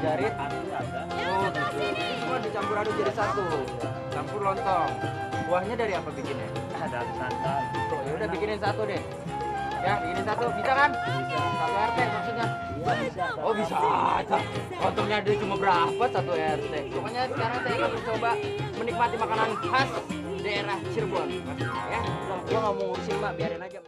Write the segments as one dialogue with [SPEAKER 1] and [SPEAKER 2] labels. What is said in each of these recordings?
[SPEAKER 1] jarit?
[SPEAKER 2] Ada.
[SPEAKER 1] Oh, gitu. Semua dicampur aduk jadi satu. Campur lontong. Kuahnya dari apa bikinnya?
[SPEAKER 2] Ada santan.
[SPEAKER 1] Oh, ya udah bikinin satu deh. Ya, bikinin satu. Bisa kan? Bisa. Satu RT maksudnya.
[SPEAKER 2] Iya bisa.
[SPEAKER 1] Oh, bisa aja. Lontongnya dia cuma berapa satu RT? Pokoknya sekarang saya akan mencoba menikmati makanan khas daerah Cirebon. Maksudnya ya. Udah, gua nggak mau ngurusin Mbak, biarin aja.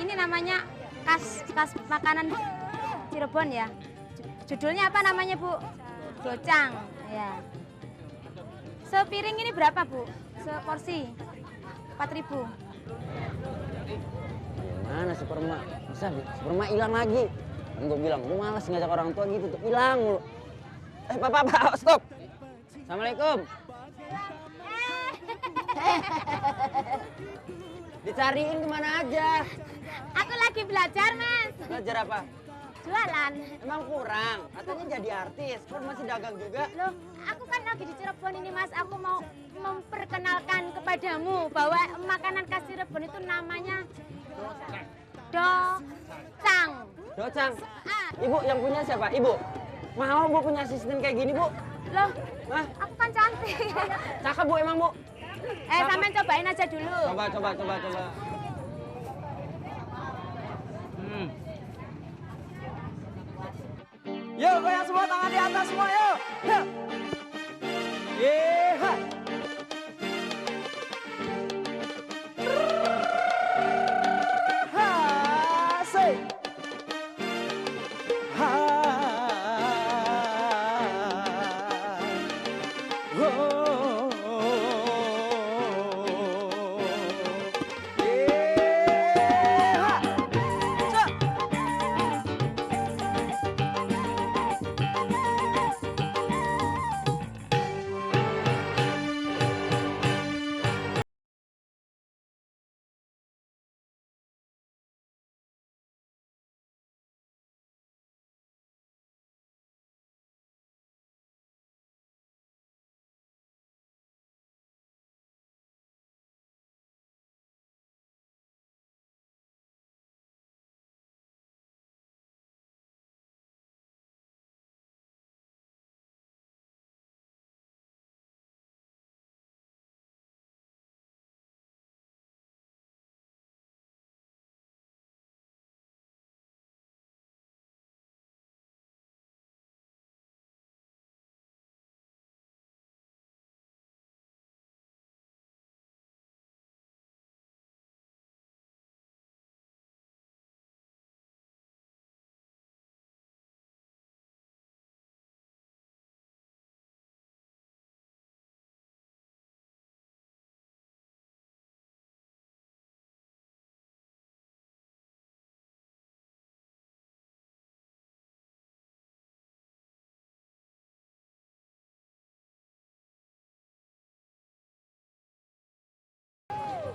[SPEAKER 3] Ini namanya khas makanan Cirebon ya. Judulnya apa namanya, Bu? Docang. Ya. Sepiring ini berapa, Bu? Seporsi 4.000.
[SPEAKER 4] Mana superma? Bisa superma hilang lagi. Kan gue bilang, gue malas ngajak orang tua gitu tuh. Hilang mulu. Pak, stop. Assalamualaikum. Dicariin kemana aja?
[SPEAKER 3] Aku lagi belajar, Mas.
[SPEAKER 4] Belajar apa?
[SPEAKER 3] Jualan.
[SPEAKER 4] Emang kurang? Katanya jadi artis, kan masih dagang juga.
[SPEAKER 3] Loh, aku kan lagi di Cirebon ini, Mas. Aku mau memperkenalkan kepadamu bahwa makanan khas Cirebon itu namanya docang.
[SPEAKER 4] Docang?
[SPEAKER 3] Ah.
[SPEAKER 4] Ibu yang punya siapa? Ibu? Mau Bu punya asisten kayak gini, Bu?
[SPEAKER 3] Loh,
[SPEAKER 4] Hah?
[SPEAKER 3] aku kan cantik.
[SPEAKER 4] Cakep Bu emang, Bu?
[SPEAKER 3] Sampean cobain aja dulu.
[SPEAKER 4] Coba.
[SPEAKER 1] Yuk, goyang semua tangan di atas semua, yuk. Yeay.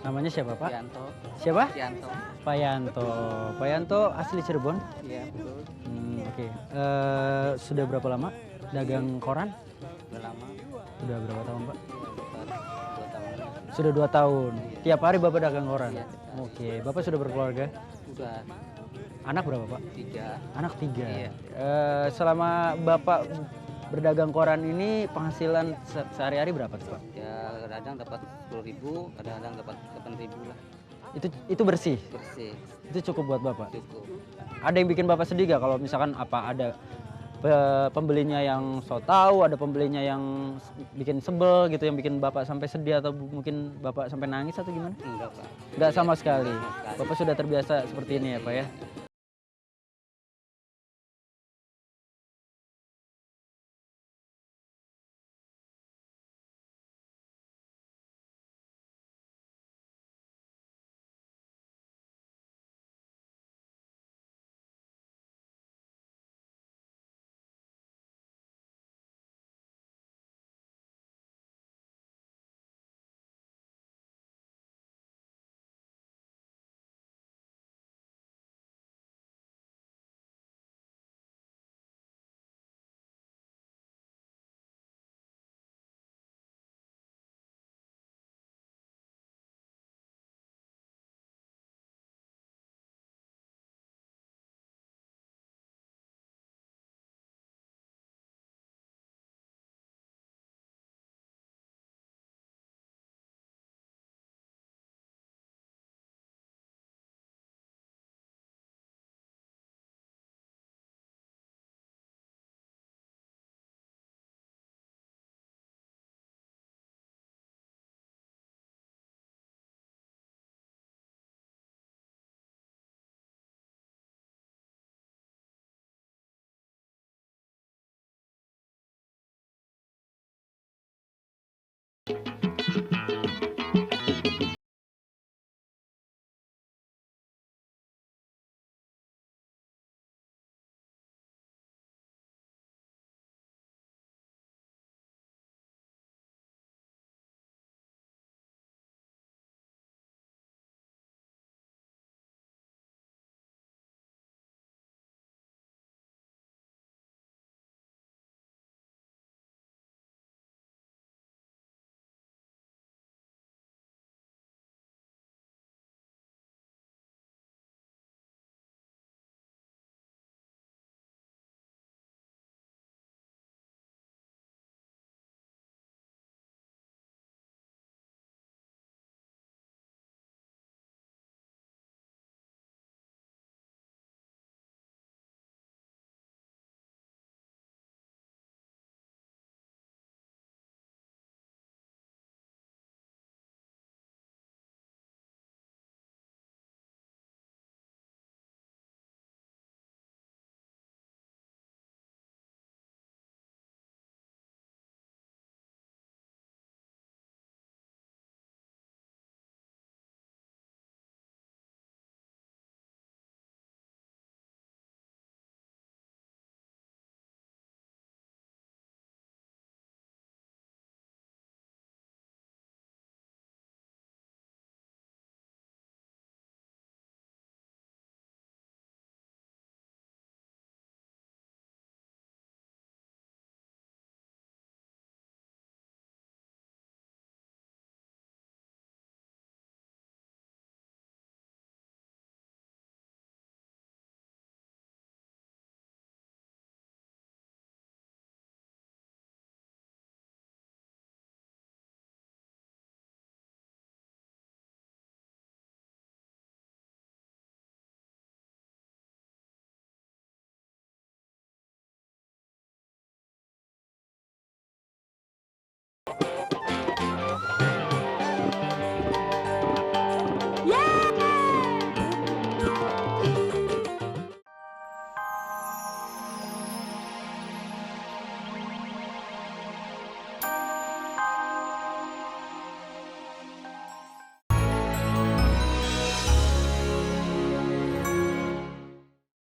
[SPEAKER 2] Namanya siapa Pak?
[SPEAKER 1] Yanto.
[SPEAKER 2] Siapa?
[SPEAKER 1] Yanto.
[SPEAKER 2] Pak Yanto. Pak Yanto asli Cirebon?
[SPEAKER 1] Iya betul.
[SPEAKER 2] Oke. Sudah berapa lama dagang koran?
[SPEAKER 1] Udah lama.
[SPEAKER 2] Sudah berapa tahun Pak?
[SPEAKER 1] Sekitar 2 tahun.
[SPEAKER 2] Sudah 2 tahun. Tiap hari Bapak dagang koran?
[SPEAKER 1] Iya.
[SPEAKER 2] Oke. Bapak sudah berkeluarga?
[SPEAKER 1] Udah
[SPEAKER 2] Anak berapa Pak?
[SPEAKER 1] 3.
[SPEAKER 2] Anak 3.
[SPEAKER 1] Iya.
[SPEAKER 2] Selama Bapak berdagang koran ini penghasilan sehari-hari berapa tuh Pak?
[SPEAKER 1] Ya kadang dapat 10.000, kadang dapat 8.000 lah.
[SPEAKER 2] Itu bersih?
[SPEAKER 1] Bersih.
[SPEAKER 2] Itu cukup buat Bapak?
[SPEAKER 1] Cukup.
[SPEAKER 2] Ada yang bikin Bapak sedih gak kalau misalkan apa ada pembelinya yang so tahu, ada pembelinya yang bikin sebel gitu, yang bikin Bapak sampai sedih atau mungkin Bapak sampai nangis atau gimana?
[SPEAKER 1] Enggak Pak.
[SPEAKER 2] Enggak sama sekali.
[SPEAKER 1] Sama sekali.
[SPEAKER 2] Bapak sudah terbiasa seperti ini ya Pak ya?